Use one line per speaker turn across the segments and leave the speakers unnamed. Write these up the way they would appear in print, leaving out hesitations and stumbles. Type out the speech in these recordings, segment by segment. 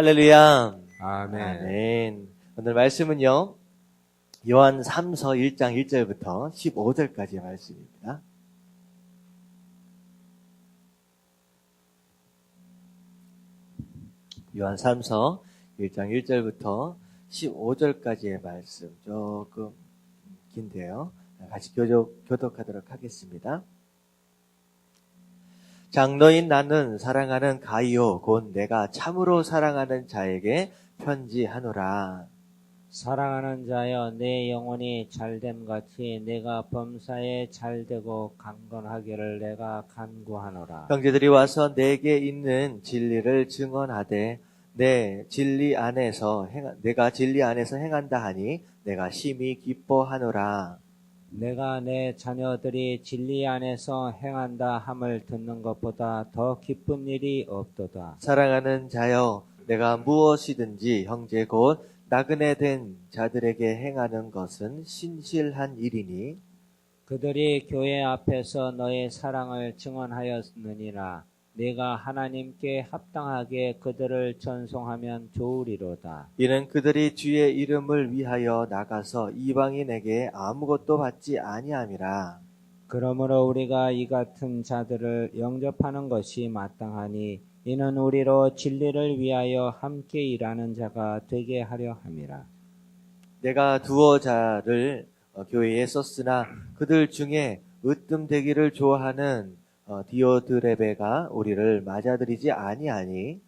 할렐루야.
아멘.
아멘. 오늘 말씀은요, 요한 3서 1장 1절부터 15절까지의 말씀입니다. 요한 3서 1장 1절부터 15절까지의 말씀, 조금 긴데요. 같이 교독하도록 하겠습니다. 장로인 나는 사랑하는 가이오 곧 내가 참으로 사랑하는 자에게 편지하노라.
사랑하는 자여, 내 영혼이 잘됨같이 내가 범사에 잘되고 강건하기를 내가 간구하노라.
형제들이 와서 내게 있는 진리를 증언하되 내가 진리 안에서 행한다 하니 내가 심히 기뻐하노라.
내가 내 자녀들이 진리 안에서 행한다 함을 듣는 것보다 더 기쁜 일이 없도다.
사랑하는 자여, 내가 무엇이든지 형제 곧 나그네 된 자들에게 행하는 것은 신실한 일이니
그들이 교회 앞에서 너의 사랑을 증언하였느니라. 내가 하나님께 합당하게 그들을 전송하면 좋으리로다.
이는 그들이 주의 이름을 위하여 나가서 이방인에게 아무것도 받지 아니함이라.
그러므로 우리가 이 같은 자들을 영접하는 것이 마땅하니 이는 우리로 진리를 위하여 함께 일하는 자가 되게 하려 함이라.
내가 두어 자를 교회에 썼으나 그들 중에 으뜸되기를 좋아하는 디오드레베가 우리를 맞아들이지 아니하니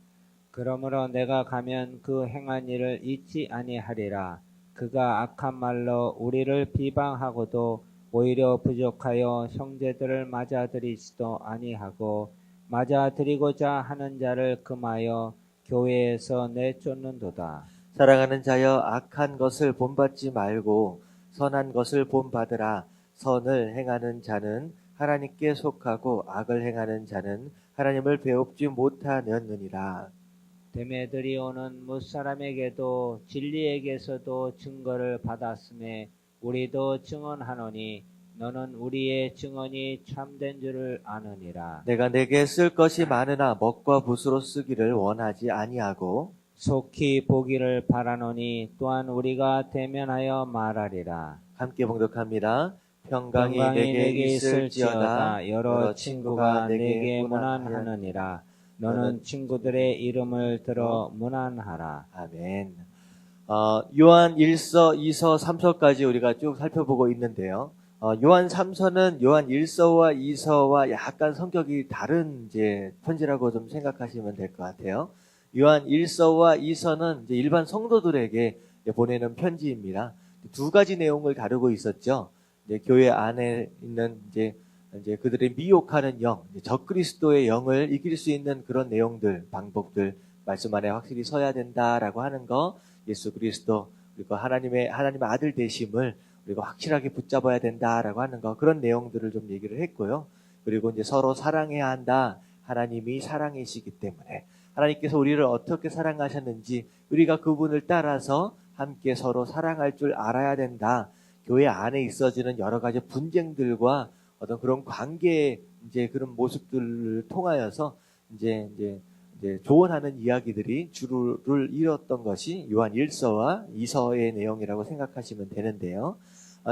그러므로 내가 가면 그 행한 일을 잊지 아니하리라. 그가 악한 말로 우리를 비방하고도 오히려 부족하여 형제들을 맞아들이지도 아니하고 맞아들이고자 하는 자를 금하여 교회에서 내쫓는도다.
사랑하는 자여, 악한 것을 본받지 말고 선한 것을 본받으라. 선을 행하는 자는 하나님께 속하고 악을 행하는 자는 하나님을 배웁지 못하느니라.
데메드리오는 무사람에게도 진리에게서도 증거를 받았음에 우리도 증언하노니 너는 우리의 증언이 참된 줄을 아느니라.
내가 내게 쓸 것이 많으나 먹과 붓으로 쓰기를 원하지 아니하고
속히 보기를 바라노니 또한 우리가 대면하여 말하리라.
함께 봉독합니다. 평강이
평강이
내게 있을지어다.
여러 친구가 내게 문안하느니라. 너는 친구들의 이름을 들어 문안하라.
아멘. 요한 1서, 2서, 3서까지 우리가 쭉 살펴보고 있는데요. 요한 3서는 요한 1서와 2서와 약간 성격이 다른 이제 편지라고 좀 생각하시면 될 것 같아요. 요한 1서와 2서는 이제 일반 성도들에게 보내는 편지입니다. 두 가지 내용을 다루고 있었죠. 이제 교회 안에 있는 이제 그들의 미혹하는 영, 적그리스도의 영을 이길 수 있는 그런 내용들, 방법들, 말씀 안에 확실히 서야 된다라고 하는 거, 예수 그리스도, 그리고 하나님의 아들 되심을 우리가 확실하게 붙잡아야 된다라고 하는 거, 그런 내용들을 좀 얘기를 했고요. 그리고 이제 서로 사랑해야 한다. 하나님이 사랑이시기 때문에. 하나님께서 우리를 어떻게 사랑하셨는지 우리가 그분을 따라서 함께 서로 사랑할 줄 알아야 된다. 교회 안에 있어지는 여러 가지 분쟁들과 어떤 그런 관계의 이제 그런 모습들을 통하여서 이제 조언하는 이야기들이 주를 이뤘던 것이 요한 1서와 2서의 내용이라고 생각하시면 되는데요.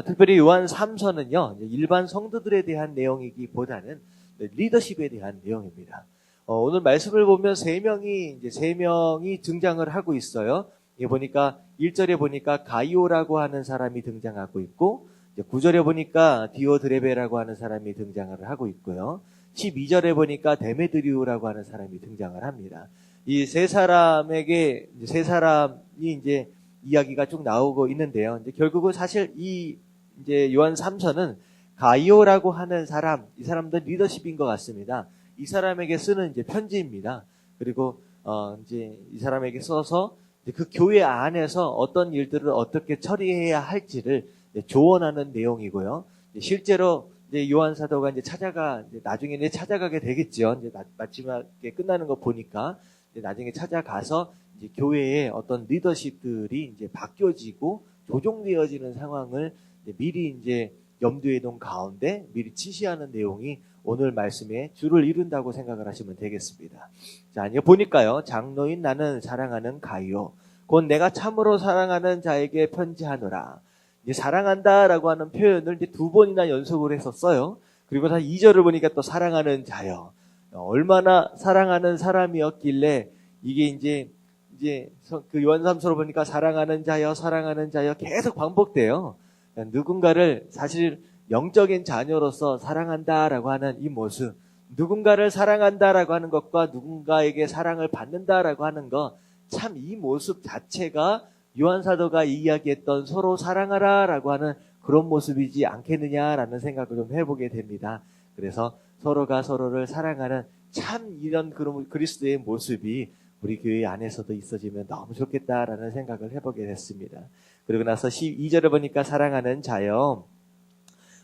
특별히 요한 3서는요, 일반 성도들에 대한 내용이기보다는 리더십에 대한 내용입니다. 오늘 말씀을 보면 세 명이 등장을 하고 있어요. 이 보니까 1절에 보니까 가이오라고 하는 사람이 등장하고 있고 9절에 보니까 디오드레베라고 하는 사람이 등장을 하고 있고요. 12절에 보니까 데메드리오라고 하는 사람이 등장을 합니다. 이 세 사람이 이제 이야기가 쭉 나오고 있는데요. 이제 결국은 사실 이제 요한 3서는 가이오라고 하는 사람, 이 사람도 리더십인 것 같습니다. 이 사람에게 쓰는 이제 편지입니다. 그리고 이제 이 사람에게 써서 그 교회 안에서 어떤 일들을 어떻게 처리해야 할지를 조언하는 내용이고요. 실제로 이제 요한 사도가 이제 나중에는 찾아가게 되겠죠. 이제 마지막에 끝나는 거 보니까 이제 나중에 찾아가서 이제 교회의 어떤 리더십들이 이제 바뀌어지고 조종되어지는 상황을 이제 미리 이제 염두에 둔 가운데 미리 지시하는 내용이 오늘 말씀에 주를 이룬다고 생각을 하시면 되겠습니다. 자, 이제 보니까요. 장로인 나는 사랑하는 가이오 곧 내가 참으로 사랑하는 자에게 편지하노라. 이제 사랑한다라고 하는 표현을 이제 2번이나 연속으로 해서 써요. 그리고 다 2절을 보니까 또 사랑하는 자요. 얼마나 사랑하는 사람이었길래 이게 이제 그 요한3서로 보니까 사랑하는 자여 계속 반복돼요. 누군가를 사실 영적인 자녀로서 사랑한다라고 하는 이 모습, 누군가를 사랑한다라고 하는 것과 누군가에게 사랑을 받는다라고 하는 것, 참 이 모습 자체가 요한 사도가 이야기했던 서로 사랑하라라고 하는 그런 모습이지 않겠느냐라는 생각을 좀 해보게 됩니다. 그래서 서로가 서로를 사랑하는 참 이런 그런 그리스도의 모습이 우리 교회 안에서도 있어지면 너무 좋겠다라는 생각을 해보게 됐습니다. 그리고 나서 12절을 보니까 사랑하는 자여,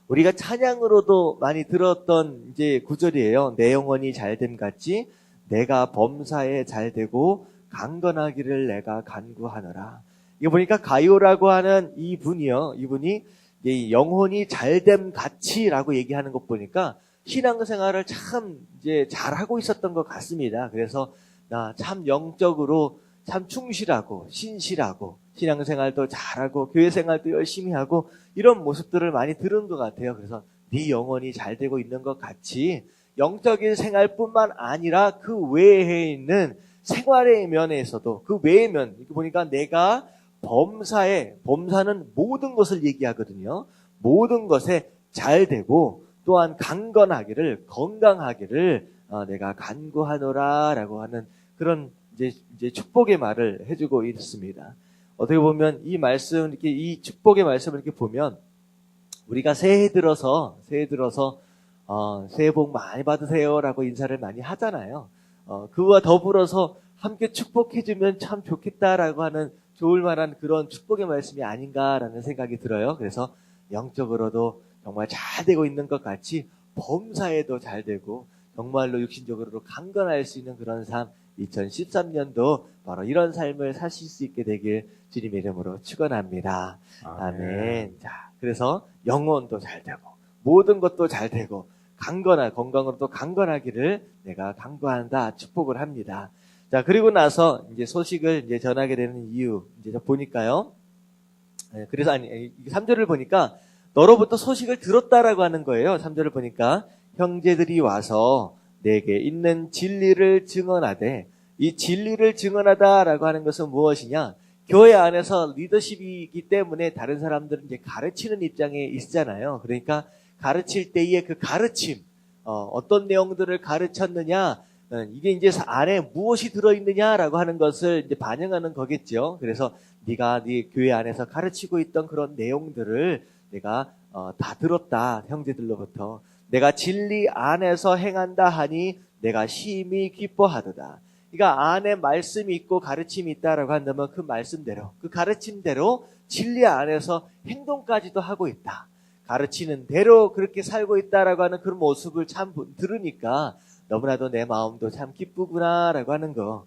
우리가 찬양으로도 많이 들었던 이제 구절이에요. 내 영혼이 잘됨 같이 내가 범사에 잘되고 강건하기를 내가 간구하노라. 이거 보니까 가이오라고 하는 이분이요. 이분이 이제 영혼이 잘됨 같이라고 얘기하는 것 보니까 신앙생활을 참 이제 잘하고 있었던 것 같습니다. 그래서 나 참 영적으로 참 충실하고 신실하고 신앙생활도 잘하고 교회생활도 열심히 하고 이런 모습들을 많이 들은 것 같아요. 그래서 네 영혼이 잘 되고 있는 것 같이 영적인 생활뿐만 아니라 그 외에 있는 생활의 면에서도 그 외의 면, 이렇게 보니까 내가 범사는 모든 것을 얘기하거든요. 모든 것에 잘 되고 또한 강건하기를, 건강하기를 내가 간구하노라라고 하는 그런 이제 축복의 말을 해주고 있습니다. 어떻게 보면 이 말씀, 이렇게 이 축복의 말씀을 이렇게 보면 우리가 새해 들어서 새해 복 많이 받으세요라고 인사를 많이 하잖아요. 그와 더불어서 함께 축복해주면 참 좋겠다라고 하는 좋을 만한 그런 축복의 말씀이 아닌가라는 생각이 들어요. 그래서 영적으로도 정말 잘 되고 있는 것 같이 범사에도 잘 되고 정말로 육신적으로도 강건할 수 있는 그런 삶, 2013년도 바로 이런 삶을 사실 수 있게 되길 주님의 이름으로 축원합니다. 아멘. 자, 그래서 영혼도 잘 되고 모든 것도 잘 되고 건강으로도 강건하기를 내가 간구한다, 축복을 합니다. 자, 그리고 나서 이제 소식을 이제 전하게 되는 이유, 이제 보니까요. 그래서 3절을 보니까 너로부터 소식을 들었다라고 하는 거예요. 3절을 보니까 형제들이 와서 내게 있는 진리를 증언하되, 이 진리를 증언하다라고 하는 것은 무엇이냐? 교회 안에서 리더십이기 때문에 다른 사람들은 이제 가르치는 입장에 있잖아요. 그러니까 가르칠 때의 그 가르침, 어떤 내용들을 가르쳤느냐, 이게 이제 안에 무엇이 들어있느냐라고 하는 것을 이제 반영하는 거겠죠. 그래서 네가 네 교회 안에서 가르치고 있던 그런 내용들을 내가 다 들었다, 형제들로부터. 내가 진리 안에서 행한다 하니 내가 심히 기뻐하도다. 그러니까 안에 말씀이 있고 가르침이 있다라고 한다면 그 말씀대로, 그 가르침대로 진리 안에서 행동까지도 하고 있다. 가르치는 대로 그렇게 살고 있다라고 하는 그런 모습을 참 들으니까 너무나도 내 마음도 참 기쁘구나라고 하는 거.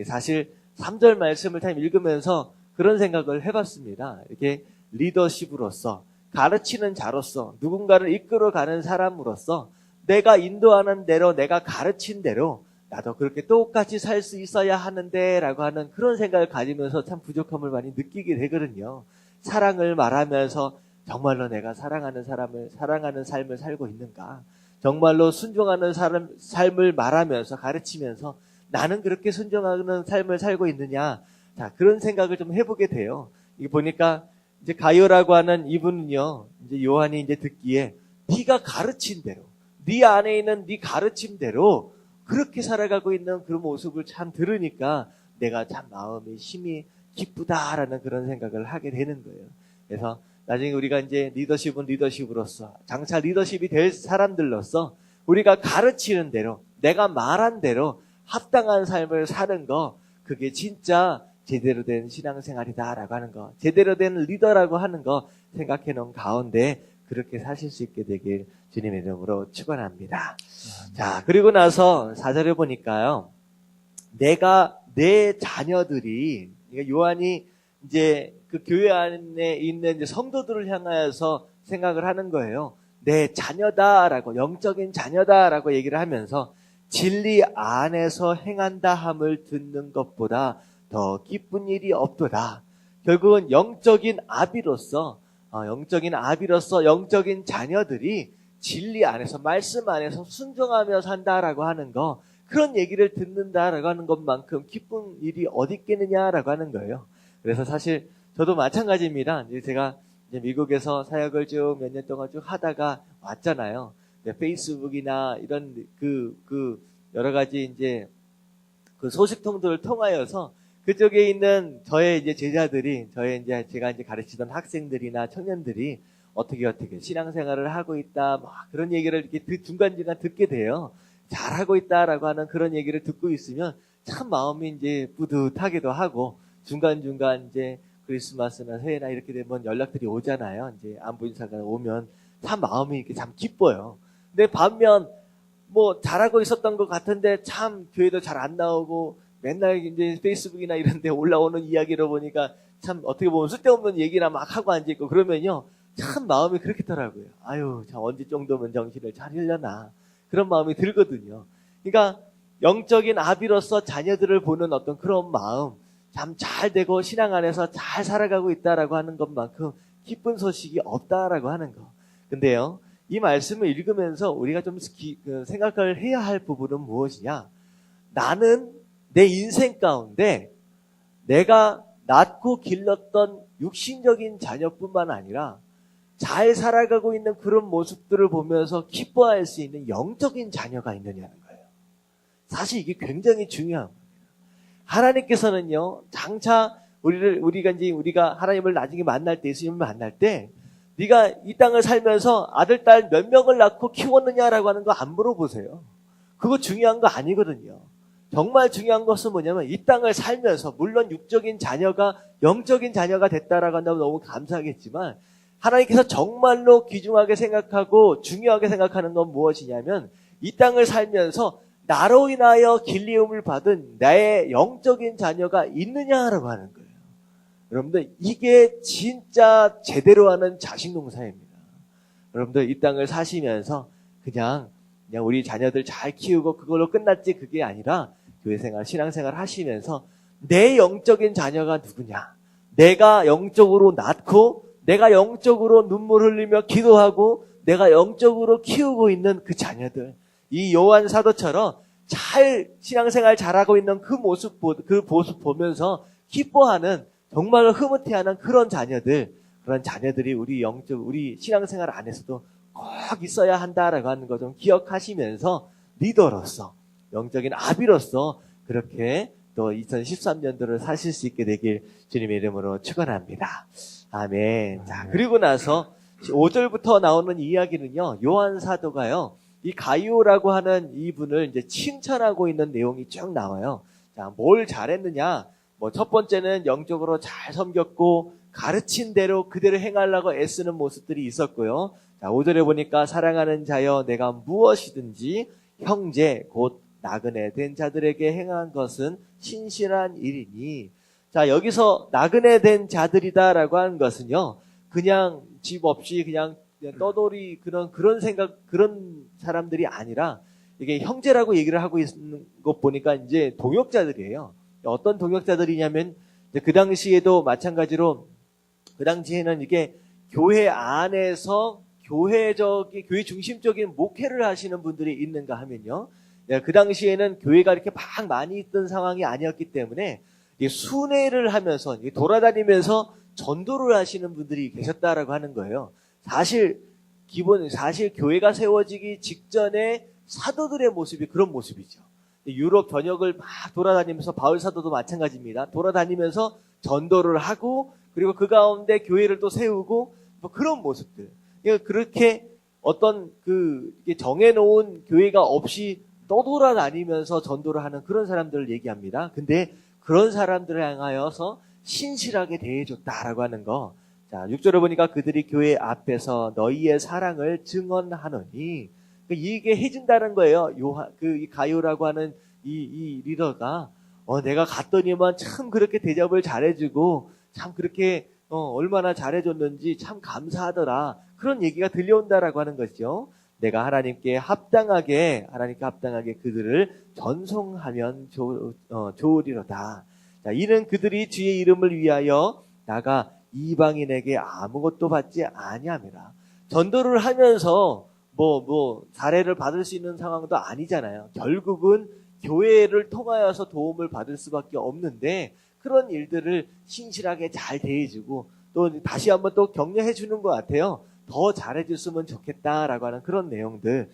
사실 3절 말씀을 참 읽으면서 그런 생각을 해봤습니다. 이렇게 리더십으로서, 가르치는 자로서, 누군가를 이끌어가는 사람으로서 내가 인도하는 대로, 내가 가르친 대로 나도 그렇게 똑같이 살 수 있어야 하는데 라고 하는 그런 생각을 가지면서 참 부족함을 많이 느끼게 되거든요. 사랑을 말하면서 정말로 내가 사랑하는 삶을 살고 있는가? 정말로 순종하는 삶을 말하면서 가르치면서 나는 그렇게 순종하는 삶을 살고 있느냐? 자, 그런 생각을 좀 해보게 돼요. 이게 보니까 이제 가이오라고 하는 이분은요, 이제 요한이 이제 듣기에 네가 가르친 대로, 네 안에 있는 네 가르침대로 그렇게 살아가고 있는 그런 모습을 참 들으니까 내가 참 마음이 심히 기쁘다라는 그런 생각을 하게 되는 거예요. 그래서 나중에 우리가 이제 리더십은 리더십으로서, 장차 리더십이 될 사람들로서 우리가 가르치는 대로, 내가 말한 대로 합당한 삶을 사는 거, 그게 진짜 제대로 된 신앙생활이다라고 하는 거, 제대로 된 리더라고 하는 거 생각해 놓은 가운데 그렇게 사실 수 있게 되길 주님의 이름으로 축원합니다. 자, 그리고 나서 4절에 보니까요, 내 자녀들이, 그러니까 요한이 이제 그 교회 안에 있는 이제 성도들을 향하여서 생각을 하는 거예요. 내 자녀다라고, 영적인 자녀다라고 얘기를 하면서 진리 안에서 행한다 함을 듣는 것보다 더 기쁜 일이 없도다. 결국은 영적인 아비로서 영적인 자녀들이 진리 안에서, 말씀 안에서 순종하며 산다라고 하는 거, 그런 얘기를 듣는다라고 하는 것만큼 기쁜 일이 어디 있겠느냐라고 하는 거예요. 그래서 사실 저도 마찬가지입니다. 이제 제가 이제 미국에서 사역을 쭉 몇 년 동안 쭉 하다가 왔잖아요. 페이스북이나 이런 여러 가지 이제 그 소식통들을 통하여서 그쪽에 있는 저의 이제 제자들이, 제가 이제 가르치던 학생들이나 청년들이 어떻게 신앙생활을 하고 있다, 막 그런 얘기를 이렇게 중간중간 듣게 돼요. 잘하고 있다라고 하는 그런 얘기를 듣고 있으면 참 마음이 이제 뿌듯하기도 하고, 중간중간 이제 크리스마스나 새해나 이렇게 되면 연락들이 오잖아요. 이제 안부 인사가 오면 참 마음이 이렇게 참 기뻐요. 근데 반면 뭐 잘하고 있었던 것 같은데 참 교회도 잘 안 나오고 맨날 이제 페이스북이나 이런 데 올라오는 이야기를 보니까 참 어떻게 보면 쓸데없는 얘기나 막 하고 앉아있고 그러면요, 참 마음이 그렇겠더라고요. 아유, 참 언제 정도면 정신을 차리려나, 그런 마음이 들거든요. 그러니까 영적인 아비로서 자녀들을 보는 어떤 그런 마음, 참 잘 되고 신앙 안에서 잘 살아가고 있다라고 하는 것만큼 기쁜 소식이 없다라고 하는 거. 근데요, 이 말씀을 읽으면서 우리가 좀 생각을 해야 할 부분은 무엇이냐? 나는 내 인생 가운데 내가 낳고 길렀던 육신적인 자녀뿐만 아니라 잘 살아가고 있는 그런 모습들을 보면서 기뻐할 수 있는 영적인 자녀가 있느냐는 거예요. 사실 이게 굉장히 중요한 거예요. 하나님께서는요, 장차 우리가 하나님을 나중에 만날 때, 예수님을 만날 때, 네가 이 땅을 살면서 아들, 딸 몇 명을 낳고 키웠느냐라고 하는 거 안 물어보세요. 그거 중요한 거 아니거든요. 정말 중요한 것은 뭐냐면 이 땅을 살면서, 물론 육적인 자녀가 영적인 자녀가 됐다라고 한다면 너무 감사하겠지만, 하나님께서 정말로 귀중하게 생각하고 중요하게 생각하는 건 무엇이냐면, 이 땅을 살면서 나로 인하여 길리움을 받은 나의 영적인 자녀가 있느냐라고 하는 거예요. 여러분들, 이게 진짜 제대로 하는 자식 농사입니다. 여러분들, 이 땅을 사시면서 그냥 우리 자녀들 잘 키우고 그걸로 끝났지, 그게 아니라 교회생활, 신앙생활 하시면서 내 영적인 자녀가 누구냐, 내가 영적으로 낳고 내가 영적으로 눈물 흘리며 기도하고 내가 영적으로 키우고 있는 그 자녀들, 이 요한 사도처럼 잘 신앙생활 잘하고 있는 그 모습 보면서 기뻐하는, 정말로 흐뭇해하는 그런 자녀들이 우리 신앙생활 안에서도 꼭 있어야 한다라고 하는 거 좀 기억하시면서 리더로서, 영적인 아비로서 그렇게 또 2013년도를 사실 수 있게 되길 주님의 이름으로 축원합니다. 아멘. 자, 그리고 나서 5절부터 나오는 이야기는요, 요한 사도가요, 이 가이오라고 하는 이분을 이제 칭찬하고 있는 내용이 쭉 나와요. 자, 뭘 잘했느냐? 첫 번째는 영적으로 잘 섬겼고 가르친 대로 그대로 행하려고 애쓰는 모습들이 있었고요. 자, 5절에 보니까 사랑하는 자여, 내가 무엇이든지 형제 곧 나그네 된 자들에게 행한 것은 신실한 일이니. 자, 여기서 나그네 된 자들이다라고 하는 것은요, 그냥 집 없이 그냥 떠돌이 그런 사람들이 아니라, 이게 형제라고 얘기를 하고 있는 것 보니까 이제 동역자들이에요. 어떤 동역자들이냐면, 그 당시에도 마찬가지로, 그 당시에는 이게 교회 안에서 교회 중심적인 목회를 하시는 분들이 있는가 하면요, 그 당시에는 교회가 이렇게 막 많이 있던 상황이 아니었기 때문에 순회를 하면서 돌아다니면서 전도를 하시는 분들이 계셨다라고 하는 거예요. 사실 교회가 세워지기 직전에 사도들의 모습이 그런 모습이죠. 유럽 전역을 막 돌아다니면서, 바울 사도도 마찬가지입니다. 돌아다니면서 전도를 하고, 그리고 그 가운데 교회를 또 세우고, 뭐 그런 모습들. 그렇게 어떤 정해놓은 교회가 없이 떠돌아다니면서 전도를 하는 그런 사람들을 얘기합니다. 근데 그런 사람들을 향하여서 신실하게 대해줬다라고 하는 거. 자, 6절을 보니까 그들이 교회 앞에서 너희의 사랑을 증언하노니, 이게 해준다는 거예요. 이 가요라고 하는 이 리더가, 내가 갔더니만 참 그렇게 대접을 잘해주고, 참 그렇게 얼마나 잘해줬는지 참 감사하더라. 그런 얘기가 들려온다라고 하는 것이죠. 내가 하나님께 합당하게 그들을 전송하면 좋으리로다. 자, 이는 그들이 주의 이름을 위하여 나가 이방인에게 아무것도 받지 아니함이라. 전도를 하면서 사례를 받을 수 있는 상황도 아니잖아요. 결국은 교회를 통하여서 도움을 받을 수밖에 없는데 그런 일들을 신실하게 잘 대해주고 또 다시 한번 또 격려해 주는 것 같아요. 더 잘해줬으면 좋겠다라고 하는 그런 내용들,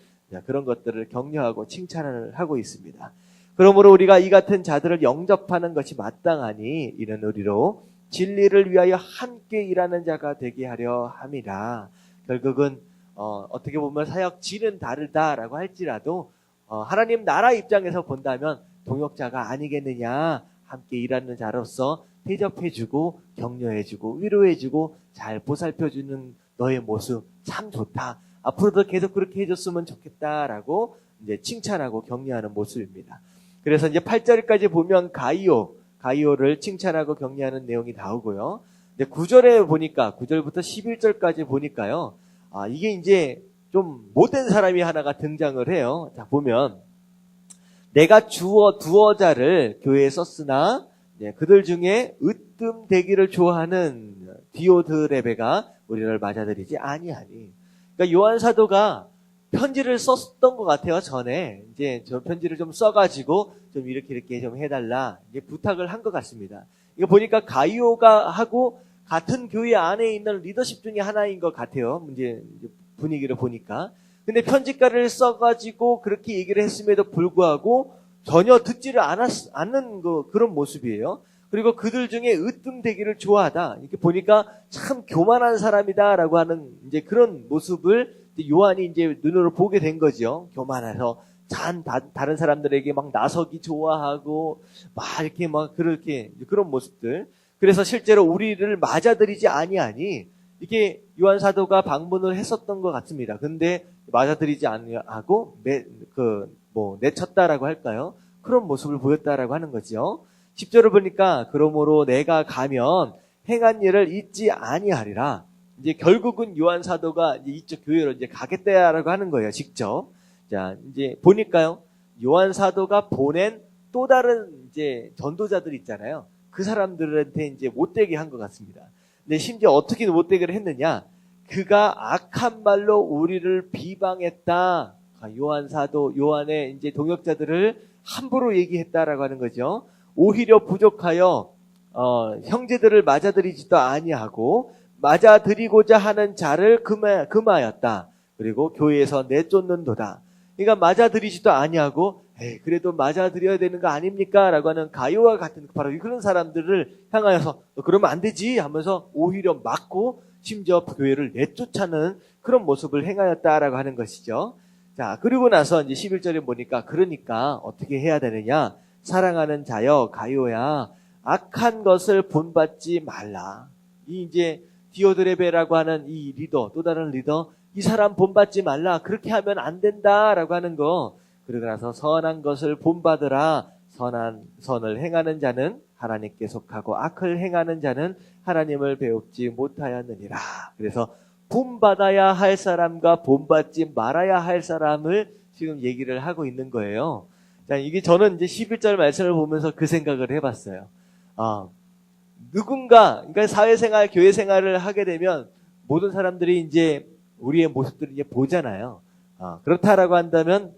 그런 것들을 격려하고 칭찬을 하고 있습니다. 그러므로 우리가 이 같은 자들을 영접하는 것이 마땅하니 이는 우리로 진리를 위하여 함께 일하는 자가 되게 하려 함이라. 결국은 어떻게 보면 사역지는 다르다라고 할지라도 하나님 나라 입장에서 본다면 동역자가 아니겠느냐. 함께 일하는 자로서 대접해주고 격려해주고 위로해주고 잘 보살펴주는 너의 모습 참 좋다. 앞으로도 계속 그렇게 해줬으면 좋겠다라고 이제 칭찬하고 격려하는 모습입니다. 그래서 이제 8절까지 보면 가이오를 칭찬하고 격려하는 내용이 나오고요. 근데 9절에 보니까 9절부터 11절까지 보니까요. 이게 이제 좀 못된 사람이 하나가 등장을 해요. 자, 보면 내가 두어 자를 교회에 썼으나 그들 중에 으뜸되기를 좋아하는 디오드레베가 우리를 맞아들이지 아니하니. 그러니까 요한 사도가 편지를 썼던 것 같아요. 전에 이제 저 편지를 좀 써가지고 좀 이렇게 좀 해달라 이제 부탁을 한 것 같습니다. 이거 보니까 가이오가 하고 같은 교회 안에 있는 리더십 중에 하나인 것 같아요. 이제 분위기를 보니까. 근데 편지가를 써가지고 그렇게 얘기를 했음에도 불구하고 전혀 듣지를 않는 그런 모습이에요. 그리고 그들 중에 으뜸되기를 좋아하다. 이렇게 보니까 참 교만한 사람이다라고 하는 이제 그런 모습을 요한이 이제 눈으로 보게 된 거죠. 교만해서 다른 사람들에게 막 나서기 좋아하고 막 이렇게 막 그렇게 그런 모습들. 그래서 실제로 우리를 맞아들이지 아니하니 이렇게 요한 사도가 방문을 했었던 것 같습니다. 근데 맞아들이지 아니하고 내쳤다라고 할까요? 그런 모습을 보였다라고 하는 거죠. 10절을 보니까 그러므로 내가 가면 행한 일을 잊지 아니하리라. 이제 결국은 요한 사도가 이쪽 교회로 이제 가겠다라고 하는 거예요. 직접. 자, 이제 보니까요. 요한 사도가 보낸 또 다른 이제 전도자들 있잖아요. 그 사람들한테 이제 못되게 한 것 같습니다. 근데 심지어 어떻게 못되게 했느냐? 그가 악한 말로 우리를 비방했다. 요한 사도, 요한의 이제 동역자들을 함부로 얘기했다라고 하는 거죠. 오히려 부족하여 형제들을 맞아들이지도 아니하고 맞아들이고자 하는 자를 금하였다. 그리고 교회에서 내쫓는도다. 그러니까 맞아들이지도 아니하고 그래도 맞아들여야 되는 거 아닙니까? 라고 하는 가요와 같은 바로 그런 사람들을 향하여서 그러면 안 되지 하면서 오히려 막고 심지어 교회를 내쫓아는 그런 모습을 행하였다라고 하는 것이죠. 자, 그리고 나서 이제 11절에 보니까 그러니까 어떻게 해야 되느냐? 사랑하는 자여 가요야 악한 것을 본받지 말라. 이 이제 디오드레베라고 하는 이 리더, 또 다른 리더, 이 사람 본받지 말라. 그렇게 하면 안 된다라고 하는 거. 그러고 나서 선한 것을 본받으라. 선을 행하는 자는 하나님께 속하고 악을 행하는 자는 하나님을 배웁지 못하였느니라. 그래서 본받아야 할 사람과 본받지 말아야 할 사람을 지금 얘기를 하고 있는 거예요. 자, 이게 저는 이제 11절 말씀을 보면서 그 생각을 해봤어요. 그러니까 사회생활, 교회생활을 하게 되면 모든 사람들이 이제 우리의 모습들을 이제 보잖아요. 그렇다라고 한다면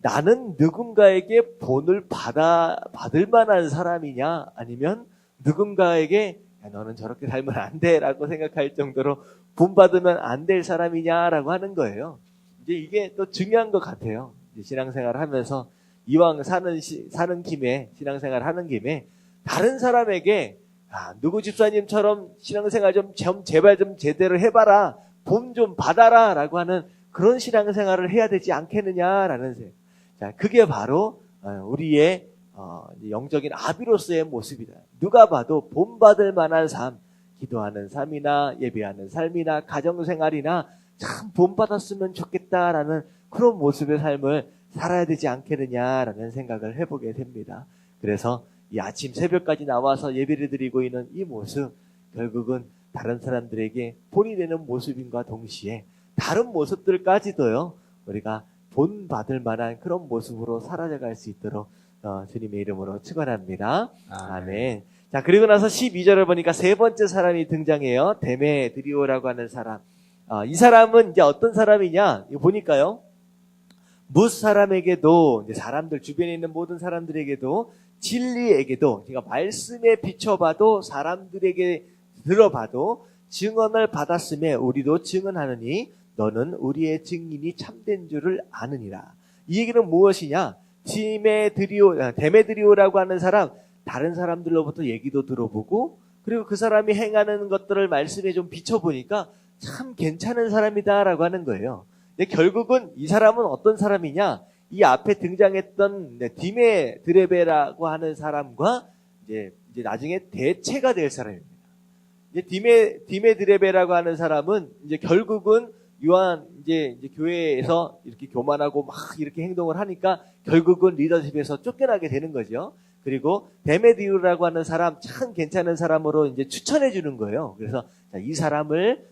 나는 누군가에게 본을 받을 만한 사람이냐? 아니면 누군가에게 야, 너는 저렇게 살면 안 돼 라고 생각할 정도로 본받으면 안 될 사람이냐라고 하는 거예요. 이제 이게 또 중요한 것 같아요. 신앙생활 하면서 이왕 사는 김에, 신앙생활 하는 김에 다른 사람에게 누구 집사님처럼 신앙생활 좀 제발 좀 제대로 해봐라. 본 좀 받아라 라고 하는 그런 신앙생활을 해야 되지 않겠느냐라는 생각. 자, 그게 바로 우리의 영적인 아비로서의 모습이다. 누가 봐도 본받을 만한 삶, 기도하는 삶이나 예배하는 삶이나 가정생활이나 참 본받았으면 좋겠다라는 그런 모습의 삶을 살아야 되지 않겠느냐라는 생각을 해보게 됩니다. 그래서 이 아침 새벽까지 나와서 예배를 드리고 있는 이 모습, 결국은 다른 사람들에게 본이 되는 모습인과 동시에 다른 모습들까지도요, 우리가 본받을 만한 그런 모습으로 사라져갈 수 있도록 주님의 이름으로 축원합니다. 아멘. 자, 그리고 나서 12절을 보니까 세 번째 사람이 등장해요. 데메드리오라고 하는 사람. 이 사람은 이제 어떤 사람이냐? 이거 보니까요. 뭇 사람에게도, 이제 사람들, 주변에 있는 모든 사람들에게도, 진리에게도, 그러니까 말씀에 비춰봐도, 사람들에게 들어봐도, 증언을 받았음에 우리도 증언하느니, 너는 우리의 증인이 참된 줄을 아느니라. 이 얘기는 무엇이냐? 데메드리오라고 하는 사람, 다른 사람들로부터 얘기도 들어보고, 그리고 그 사람이 행하는 것들을 말씀에 좀 비춰보니까 참 괜찮은 사람이다라고 하는 거예요. 근데 결국은 이 사람은 어떤 사람이냐? 이 앞에 등장했던 디메드레베라고 하는 사람과 이제 나중에 대체가 될 사람입니다. 이제 디메드레베라고 하는 사람은 이제 결국은 요한 이제 교회에서 이렇게 교만하고 막 이렇게 행동을 하니까 결국은 리더십에서 쫓겨나게 되는 거죠. 그리고 데메드리오라고 하는 사람 참 괜찮은 사람으로 이제 추천해 주는 거예요. 그래서 이 사람을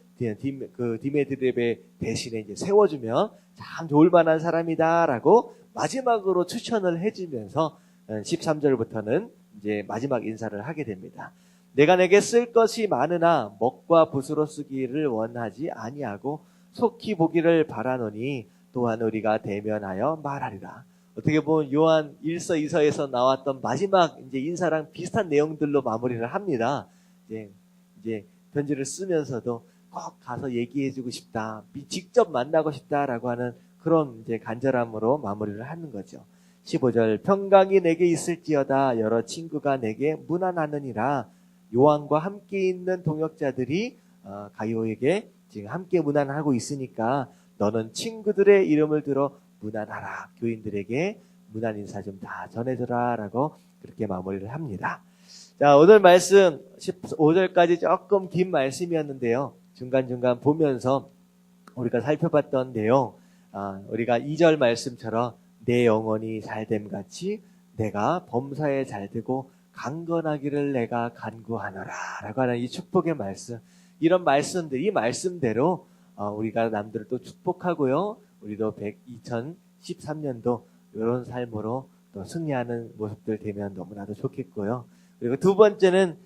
디메드레베 대신에 이제 세워주면 참 좋을 만한 사람이다라고 마지막으로 추천을 해주면서 13절부터는 이제 마지막 인사를 하게 됩니다. 내가 내게 쓸 것이 많으나 먹과 붓으로 쓰기를 원하지 아니하고 속히 보기를 바라노니 또한 우리가 대면하여 말하리라. 어떻게 보면 요한 1서 2서에서 나왔던 마지막 이제 인사랑 비슷한 내용들로 마무리를 합니다. 이제 편지를 쓰면서도 꼭 가서 얘기해주고 싶다, 직접 만나고 싶다라고 하는 그런 이제 간절함으로 마무리를 하는 거죠. 15절 평강이 내게 있을지어다 여러 친구가 내게 문안하느니라. 요한과 함께 있는 동역자들이 가이오에게 지금 함께 문안하고 있으니까 너는 친구들의 이름을 들어 문안하라. 교인들에게 문안 인사 좀 다 전해줘라 라고 그렇게 마무리를 합니다. 자, 오늘 말씀 15절까지 조금 긴 말씀이었는데요. 중간중간 보면서 우리가 살펴봤던 내용, 우리가 2절 말씀처럼 내 영혼이 잘됨 같이 내가 범사에 잘되고 강건하기를 내가 간구하노라 라고 하는 이 축복의 말씀, 이런 말씀들, 이 말씀대로 우리가 남들을 또 축복하고요, 우리도 2013년도 이런 삶으로 또 승리하는 모습들 되면 너무나도 좋겠고요. 그리고 두 번째는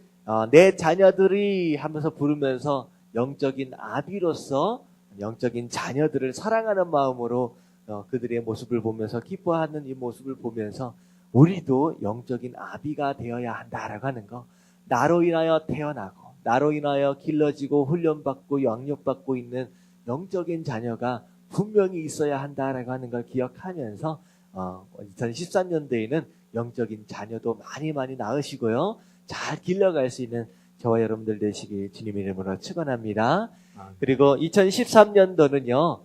내 자녀들이 하면서 부르면서 영적인 아비로서 영적인 자녀들을 사랑하는 마음으로 그들의 모습을 보면서 기뻐하는 이 모습을 보면서 우리도 영적인 아비가 되어야 한다라고 하는 거, 나로 인하여 태어나고 나로 인하여 길러지고 훈련받고 양육받고 있는 영적인 자녀가 분명히 있어야 한다라고 하는 걸 기억하면서 2013년도에는 영적인 자녀도 많이 낳으시고요, 잘 길러갈 수 있는 저와 여러분들 되시길 주님의 이름으로 축원합니다. 그리고 2013년도는요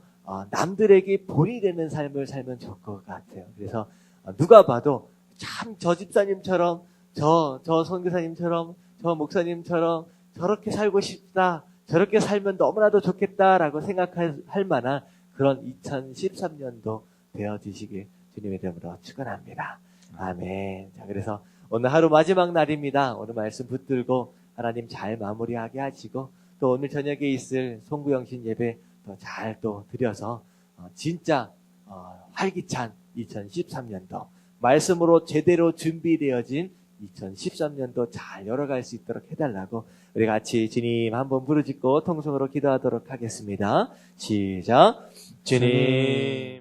남들에게 본이 되는 삶을 살면 좋을 것 같아요. 그래서 누가 봐도 참 저 집사님처럼 저 선교사님처럼 저 목사님처럼 저렇게 살고 싶다, 저렇게 살면 너무나도 좋겠다라고 생각할 만한 그런 2013년도 되어주시길 주님의 이름으로 축원합니다. 아멘. 자, 그래서 오늘 하루 마지막 날입니다. 오늘 말씀 붙들고 하나님 잘 마무리하게 하시고 또 오늘 저녁에 있을 송구영신 예배 더 잘 또 드려서 진짜 활기찬 2013년도 말씀으로 제대로 준비되어진 2013년도 잘 열어갈 수 있도록 해달라고 우리 같이 주님 한번 부르짖고 통성으로 기도하도록 하겠습니다. 시작. 주님